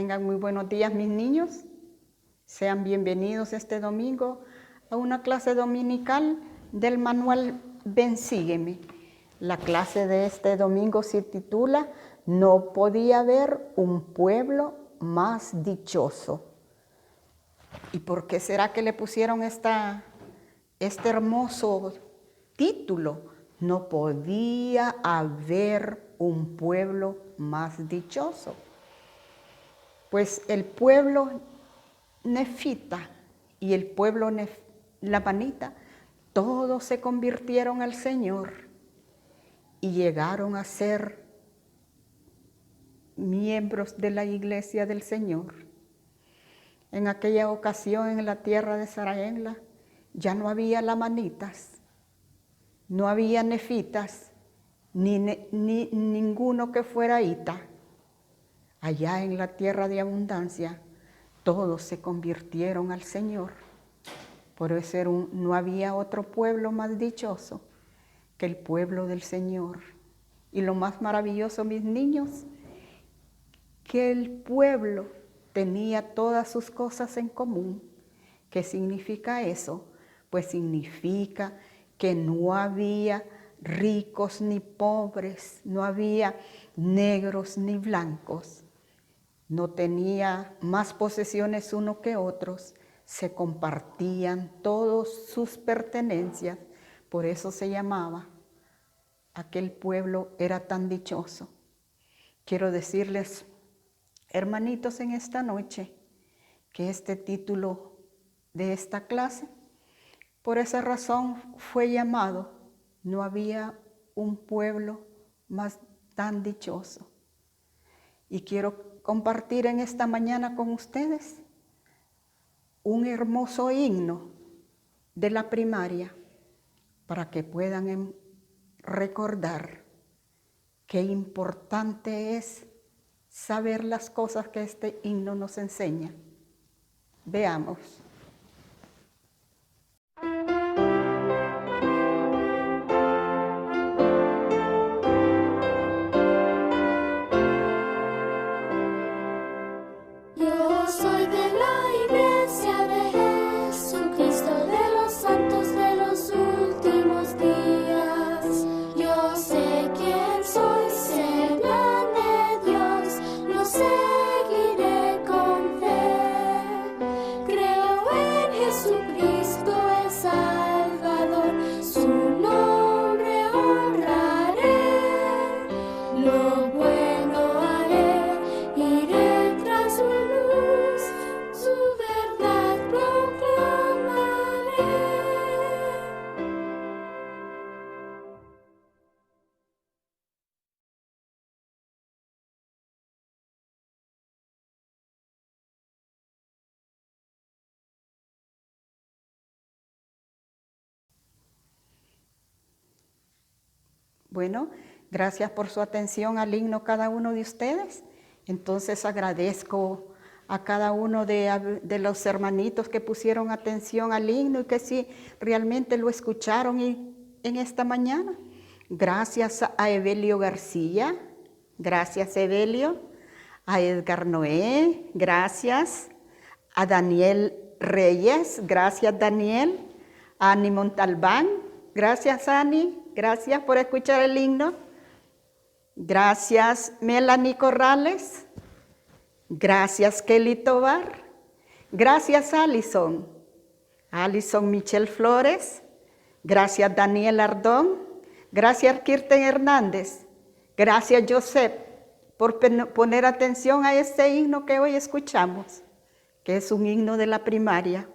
Tengan muy buenos días, mis niños. Sean bienvenidos este domingo a una clase dominical del manual Ven, sígueme. La clase de este domingo se titula No podía haber un pueblo más dichoso. ¿Y por qué será que le pusieron este hermoso título? No podía haber un pueblo más dichoso. Pues el pueblo nefita y el pueblo labanita, todos se convirtieron al Señor y llegaron a ser miembros de la iglesia del Señor. En aquella ocasión, en la tierra de Saraenla, ya no había lamanitas, no había nefitas, ni ninguno que fuera ita. Allá en la tierra de abundancia, todos se convirtieron al Señor. Por eso no había otro pueblo más dichoso que el pueblo del Señor. Y lo más maravilloso, mis niños, que el pueblo tenía todas sus cosas en común. ¿Qué significa eso? Pues significa que no había ricos ni pobres, no había negros ni blancos. No tenía más posesiones uno que otros, se compartían todas sus pertenencias, por eso se llamaba, aquel pueblo era tan dichoso. Quiero decirles, hermanitos, en esta noche, que este título de esta clase, por esa razón fue llamado, no había un pueblo más tan dichoso. Y quiero compartir en esta mañana con ustedes un hermoso himno de la primaria para que puedan recordar qué importante es saber las cosas que este himno nos enseña. Veamos. Bueno, gracias por su atención al himno cada uno de ustedes. Entonces agradezco a cada uno de los hermanitos que pusieron atención al himno y que sí realmente lo escucharon en esta mañana. Gracias a Evelio García, gracias Evelio, a Edgar Noé, gracias, a Daniel Reyes, gracias Daniel, a Ani Montalbán, gracias Ani. Gracias por escuchar el himno. Gracias Melanie Corrales. Gracias Kelly Tobar. Gracias Alison. Alison Michelle Flores. Gracias Daniel Ardón. Gracias Kirsten Hernández. Gracias Joseph por poner atención a este himno que hoy escuchamos, que es un himno de la primaria.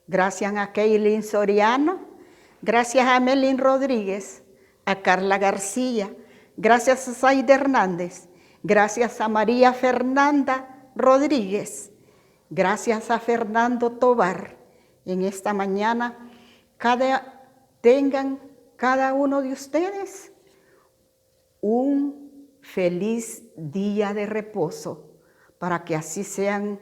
Gracias a Keilin Soriano. Gracias a Melín Rodríguez, a Carla García, gracias a Saida Hernández, gracias a María Fernanda Rodríguez, gracias a Fernando Tobar. En esta mañana tengan cada uno de ustedes un feliz día de reposo, para que así sean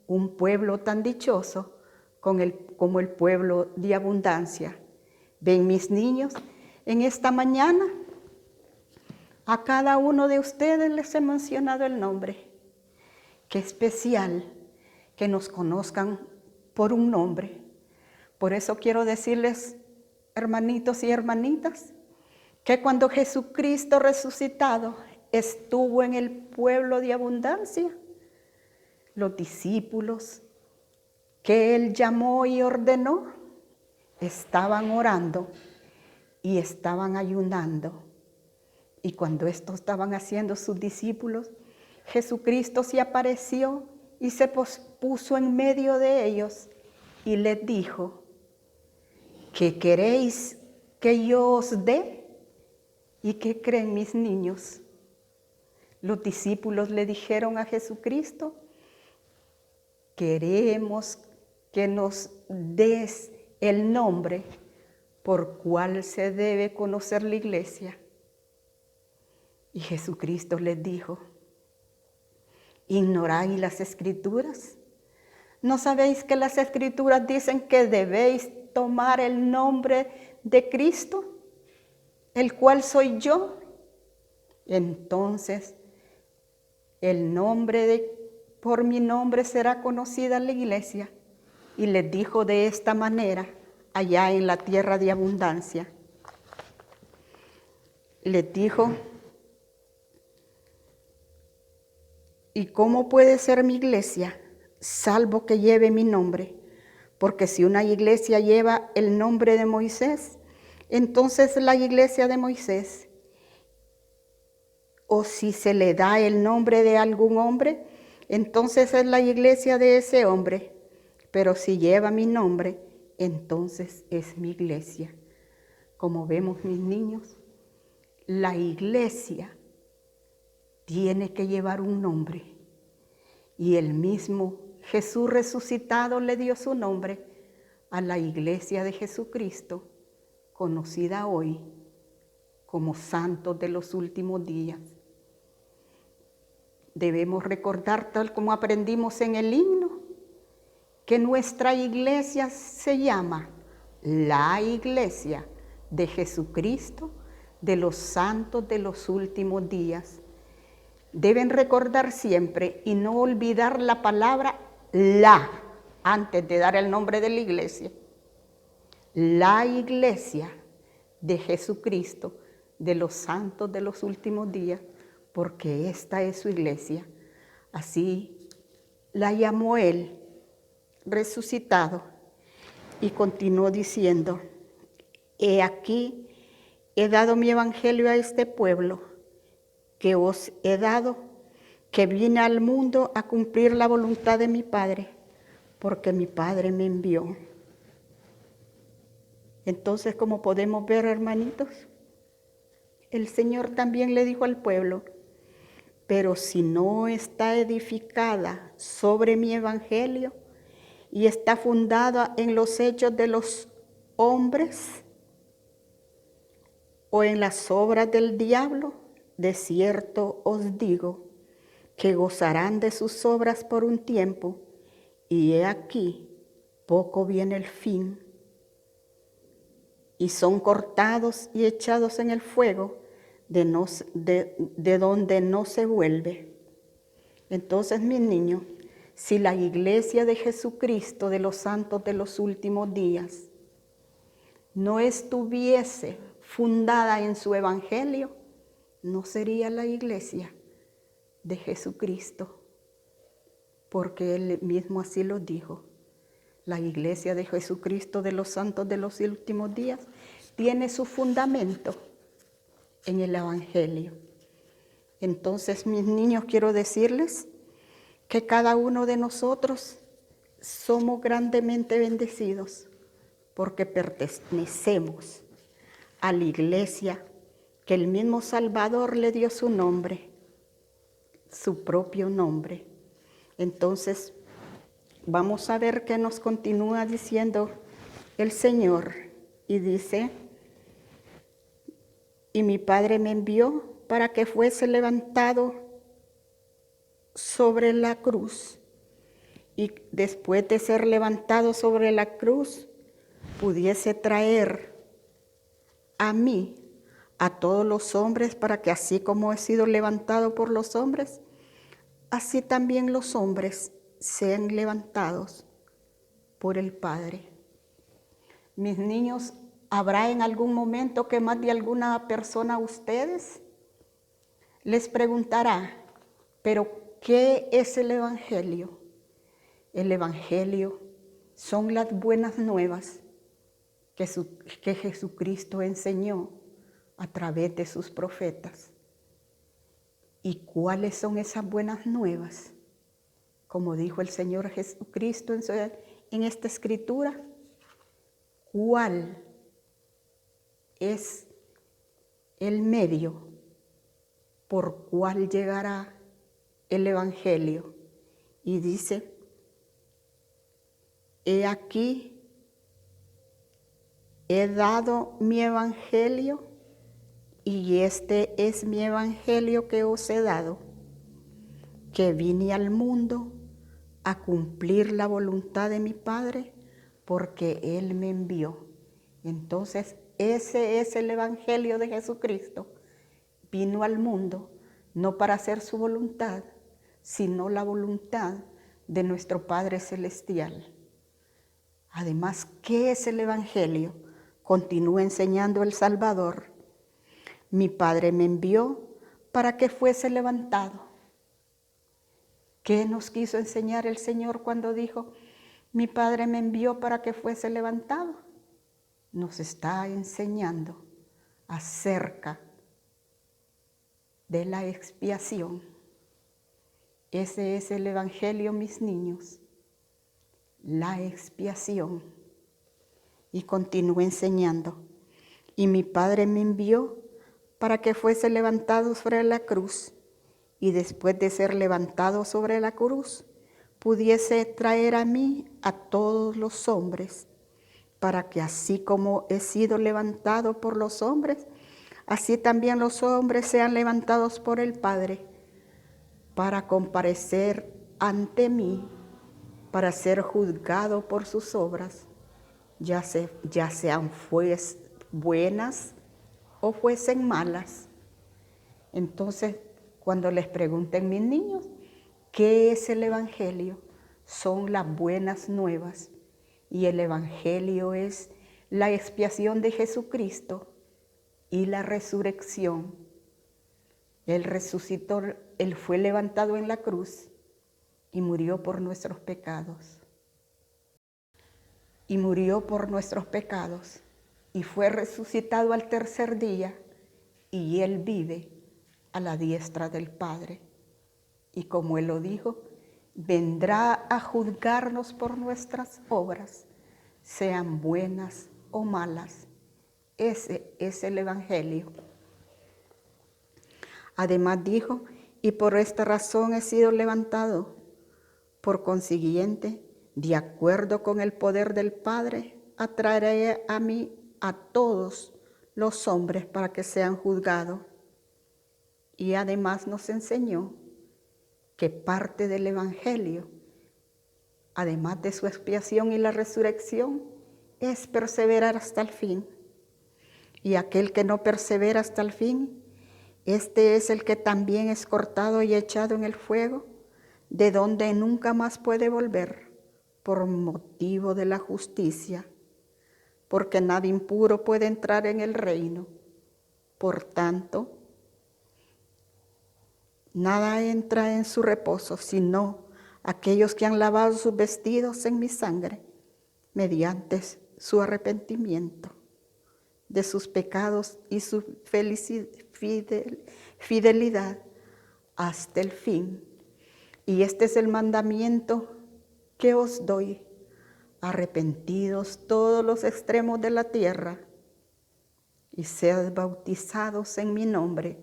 un pueblo tan dichoso como el pueblo de abundancia. Ven, mis niños, en esta mañana a cada uno de ustedes les he mencionado el nombre. Qué especial que nos conozcan por un nombre. Por eso quiero decirles, hermanitos y hermanitas, que cuando Jesucristo resucitado estuvo en el pueblo de Abundancia, los discípulos que Él llamó y ordenó estaban orando y estaban ayunando. Y cuando esto estaban haciendo sus discípulos, Jesucristo se apareció y se puso en medio de ellos y les dijo: ¿qué queréis que yo os dé? ¿Y qué creen mis niños? Los discípulos le dijeron a Jesucristo: queremos que nos des el nombre por cual se debe conocer la iglesia. Y Jesucristo les dijo: ¿ignoráis las Escrituras? ¿No sabéis que las Escrituras dicen que debéis tomar el nombre de Cristo, el cual soy yo? Entonces, por mi nombre será conocida la iglesia. Y les dijo de esta manera, allá en la tierra de Abundancia. Les dijo: ¿y cómo puede ser mi iglesia, salvo que lleve mi nombre? Porque si una iglesia lleva el nombre de Moisés, entonces es la iglesia de Moisés. O si se le da el nombre de algún hombre, entonces es la iglesia de ese hombre. Pero si lleva mi nombre, entonces es mi iglesia. Como vemos, mis niños, la iglesia tiene que llevar un nombre. Y el mismo Jesús resucitado le dio su nombre a la iglesia de Jesucristo, conocida hoy como santos de los últimos días. Debemos recordar, tal como aprendimos en el himno, que nuestra iglesia se llama la iglesia de Jesucristo de los santos de los últimos días. Deben recordar siempre y no olvidar la palabra la antes de dar el nombre de la iglesia. La iglesia de Jesucristo de los santos de los últimos días, porque esta es su iglesia. Así la llamó Él, resucitado, y continuó diciendo: he aquí, he dado mi evangelio a este pueblo, que os he dado, que vine al mundo a cumplir la voluntad de mi Padre, porque mi Padre me envió. Entonces, como podemos ver, hermanitos, el Señor también le dijo al pueblo: pero si no está edificada sobre mi evangelio y está fundada en los hechos de los hombres o en las obras del diablo, de cierto os digo que gozarán de sus obras por un tiempo, y he aquí, poco viene el fin, y son cortados y echados en el fuego, de donde no se vuelve. Entonces, mis niños, si la iglesia de Jesucristo de los santos de los últimos días no estuviese fundada en su evangelio, no sería la iglesia de Jesucristo, porque Él mismo así lo dijo. La iglesia de Jesucristo de los santos de los últimos días tiene su fundamento en el evangelio. Entonces, mis niños, quiero decirles que cada uno de nosotros somos grandemente bendecidos porque pertenecemos a la iglesia que el mismo Salvador le dio su nombre, su propio nombre. Entonces, vamos a ver qué nos continúa diciendo el Señor. Y dice: y mi Padre me envió para que fuese levantado sobre la cruz, y después de ser levantado sobre la cruz, pudiese traer a mí a todos los hombres, para que así como he sido levantado por los hombres, así también los hombres sean levantados por el Padre. Mis niños, ¿habrá en algún momento que más de alguna persona a ustedes les preguntará, pero ¿qué es el Evangelio? El Evangelio son las buenas nuevas que Jesucristo enseñó a través de sus profetas. ¿Y cuáles son esas buenas nuevas? Como dijo el Señor Jesucristo en esta escritura, ¿cuál es el medio por cual llegará el Evangelio? Y dice, he aquí, he dado mi Evangelio, y este es mi Evangelio que os he dado, que vine al mundo a cumplir la voluntad de mi Padre, porque Él me envió. Entonces, ese es el Evangelio de Jesucristo. Vino al mundo no para hacer su voluntad, sino la voluntad de nuestro Padre Celestial. Además, ¿qué es el Evangelio? Continúa enseñando el Salvador. Mi Padre me envió para que fuese levantado. ¿Qué nos quiso enseñar el Señor cuando dijo, mi Padre me envió para que fuese levantado? Nos está enseñando acerca de la expiación. Ese es el Evangelio, mis niños, la expiación. Y continúa enseñando. Y mi Padre me envió para que fuese levantado sobre la cruz, y después de ser levantado sobre la cruz, pudiese traer a mí a todos los hombres, para que así como he sido levantado por los hombres, así también los hombres sean levantados por el Padre, para comparecer ante mí, para ser juzgado por sus obras, ya sean buenas o fuesen malas. Entonces, cuando les pregunten mis niños, ¿qué es el Evangelio? Son las buenas nuevas. Y el Evangelio es la expiación de Jesucristo y la resurrección. Él resucitó, Él fue levantado en la cruz y murió por nuestros pecados. Y murió por nuestros pecados y fue resucitado al tercer día, y Él vive a la diestra del Padre. Y como Él lo dijo, vendrá a juzgarnos por nuestras obras, sean buenas o malas. Ese es el Evangelio. Además dijo, y por esta razón he sido levantado. Por consiguiente, de acuerdo con el poder del Padre, atraeré a mí a todos los hombres para que sean juzgados. Y además nos enseñó que parte del Evangelio, además de su expiación y la resurrección, es perseverar hasta el fin. Y aquel que no persevera hasta el fin, este es el que también es cortado y echado en el fuego, de donde nunca más puede volver, por motivo de la justicia, porque nada impuro puede entrar en el reino. Por tanto, nada entra en su reposo, sino aquellos que han lavado sus vestidos en mi sangre, mediante su arrepentimiento de sus pecados y su fidelidad hasta el fin. Y este es el mandamiento que os doy: arrepentidos todos los extremos de la tierra y sead bautizados en mi nombre,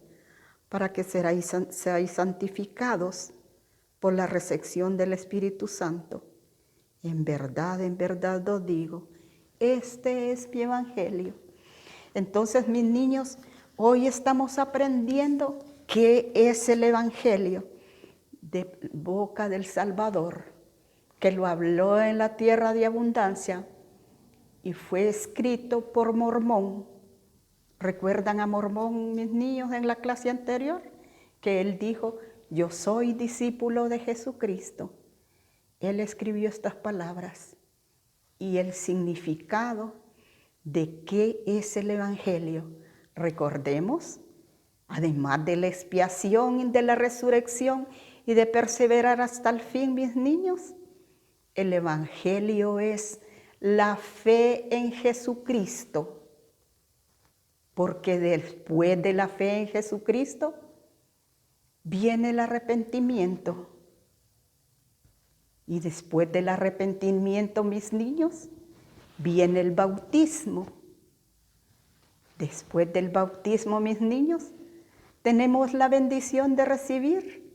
para que seáis santificados por la recepción del Espíritu Santo. En verdad os digo, este es mi Evangelio. Entonces, mis niños, hoy estamos aprendiendo qué es el Evangelio de boca del Salvador, que lo habló en la tierra de abundancia y fue escrito por Mormón. ¿Recuerdan a Mormón, mis niños, en la clase anterior? Que él dijo, yo soy discípulo de Jesucristo, él escribió estas palabras y el significado de qué es el Evangelio. Recordemos, además de la expiación y de la resurrección y de perseverar hasta el fin, mis niños, el Evangelio es la fe en Jesucristo, porque después de la fe en Jesucristo viene el arrepentimiento. Y después del arrepentimiento, mis niños, viene el bautismo. Después del bautismo, mis niños, tenemos la bendición de recibir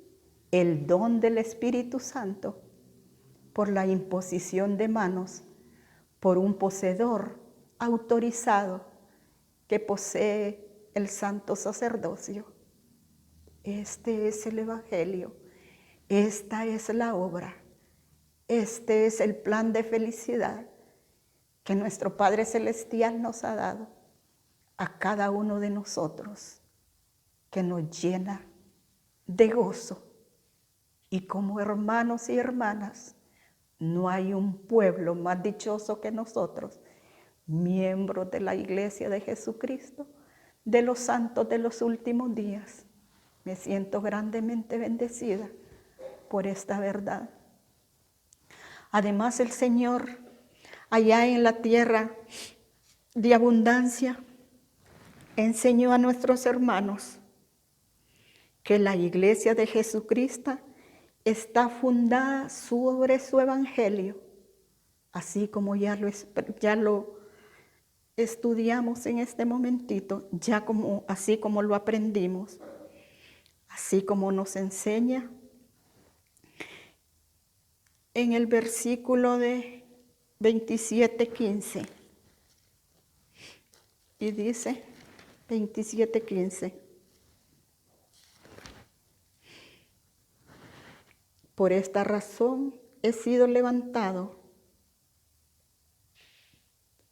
el don del Espíritu Santo por la imposición de manos por un poseedor autorizado que posee el santo sacerdocio. Este es el Evangelio, esta es la obra, este es el plan de felicidad que nuestro Padre Celestial nos ha dado a cada uno de nosotros, que nos llena de gozo. Y como hermanos y hermanas, no hay un pueblo más dichoso que nosotros, miembros de la Iglesia de Jesucristo, de los santos de los últimos días. Me siento grandemente bendecida por esta verdad. Además, el Señor, allá en la tierra de abundancia, enseñó a nuestros hermanos que la Iglesia de Jesucristo está fundada sobre su Evangelio, así como ya lo estudiamos en este momentito, así como lo aprendimos, así como nos enseña en el versículo de 27:15. Y dice 27:15. Por esta razón he sido levantado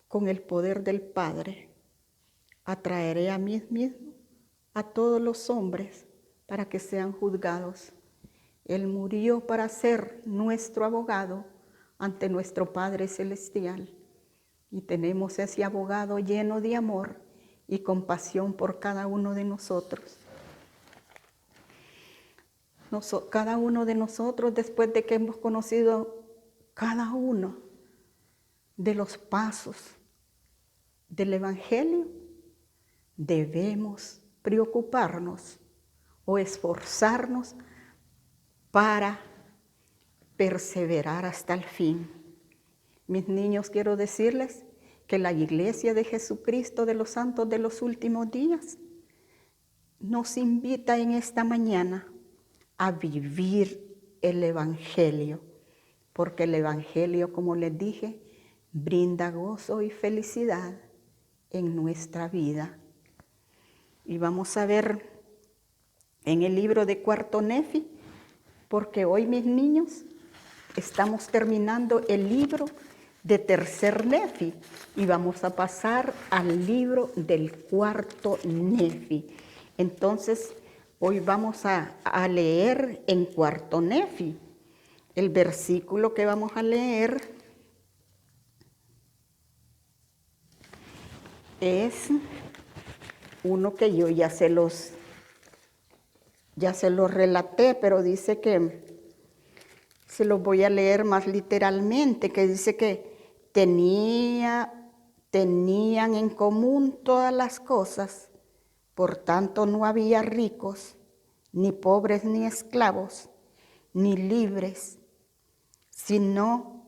con el poder del Padre. Atraeré a mí mismo a todos los hombres para que sean juzgados. Él murió para ser nuestro abogado ante nuestro Padre Celestial. Y tenemos ese abogado lleno de amor y compasión por cada uno de nosotros. Cada uno de nosotros, después de que hemos conocido cada uno de los pasos del Evangelio, debemos preocuparnos o esforzarnos para perseverar hasta el fin. Mis niños, quiero decirles que la Iglesia de Jesucristo de los Santos de los Últimos Días nos invita en esta mañana a vivir el Evangelio, porque el Evangelio, como les dije, brinda gozo y felicidad en nuestra vida. Y vamos a ver en el libro de Cuarto Nefi, porque hoy, mis niños, estamos terminando el libro de Tercer Nefi y vamos a pasar al libro del Cuarto Nefi. Entonces, hoy vamos a leer en Cuarto Nefi. El versículo que vamos a leer es uno que yo ya se los relaté, pero dice que se los voy a leer más literalmente, que dice que tenían en común todas las cosas, por tanto no había ricos, ni pobres, ni esclavos, ni libres, sino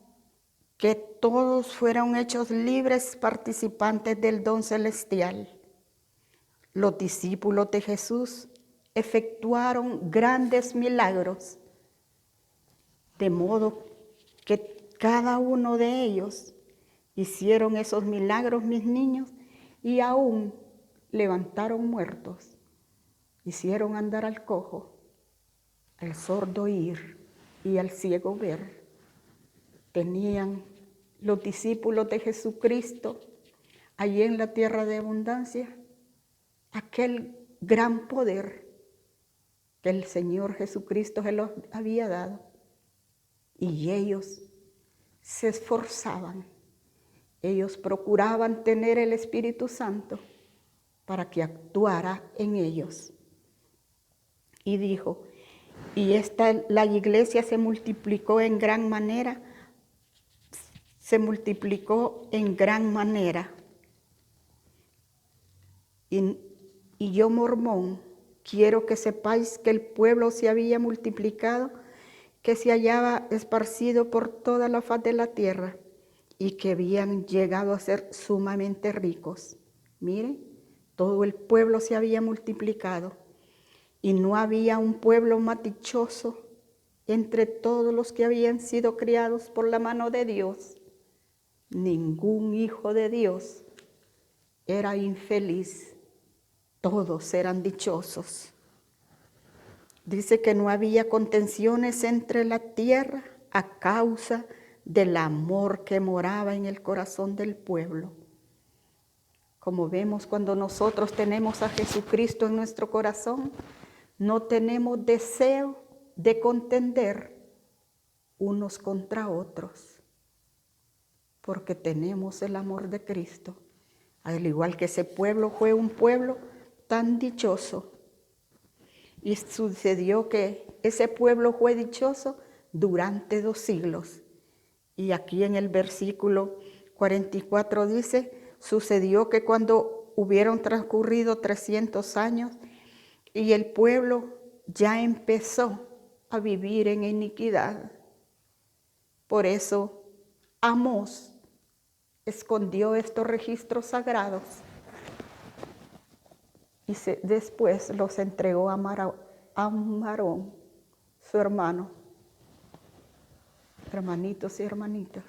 que todos fueron hechos libres participantes del don celestial. Los discípulos de Jesús efectuaron grandes milagros, de modo que cada uno de ellos hicieron esos milagros, mis niños, y aún levantaron muertos, hicieron andar al cojo, al sordo oír y al ciego ver. Tenían los discípulos de Jesucristo allí en la tierra de abundancia aquel gran poder que el Señor Jesucristo se los había dado. Y ellos se esforzaban, ellos procuraban tener el Espíritu Santo para que actuara en ellos. Y dijo, la iglesia se multiplicó en gran manera, Y yo, Mormón, quiero que sepáis que el pueblo se había multiplicado, que se hallaba esparcido por toda la faz de la tierra y que habían llegado a ser sumamente ricos. Miren, todo el pueblo se había multiplicado y no había un pueblo más dichoso entre todos los que habían sido criados por la mano de Dios. Ningún hijo de Dios era infeliz, todos eran dichosos. Dice que no había contenciones entre la tierra a causa del amor que moraba en el corazón del pueblo. Como vemos, cuando nosotros tenemos a Jesucristo en nuestro corazón, no tenemos deseo de contender unos contra otros, porque tenemos el amor de Cristo. Al igual que ese pueblo fue un pueblo tan dichoso. Y sucedió que ese pueblo fue dichoso durante 2 siglos. Y aquí en el versículo 44 dice, sucedió que cuando hubieron transcurrido 300 años y el pueblo ya empezó a vivir en iniquidad. Por eso Amós escondió estos registros sagrados y después los entregó a Marón, su hermano. Hermanitos y hermanitas,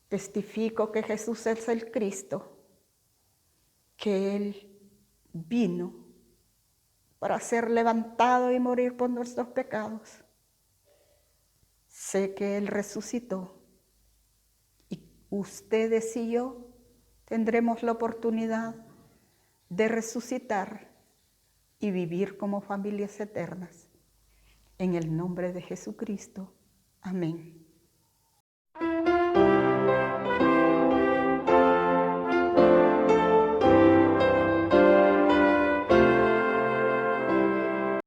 testifico que Jesús es el Cristo, que Él vino para ser levantado y morir por nuestros pecados. Sé que Él resucitó y ustedes y yo tendremos la oportunidad de resucitar y vivir como familias eternas. En el nombre de Jesucristo. Amén.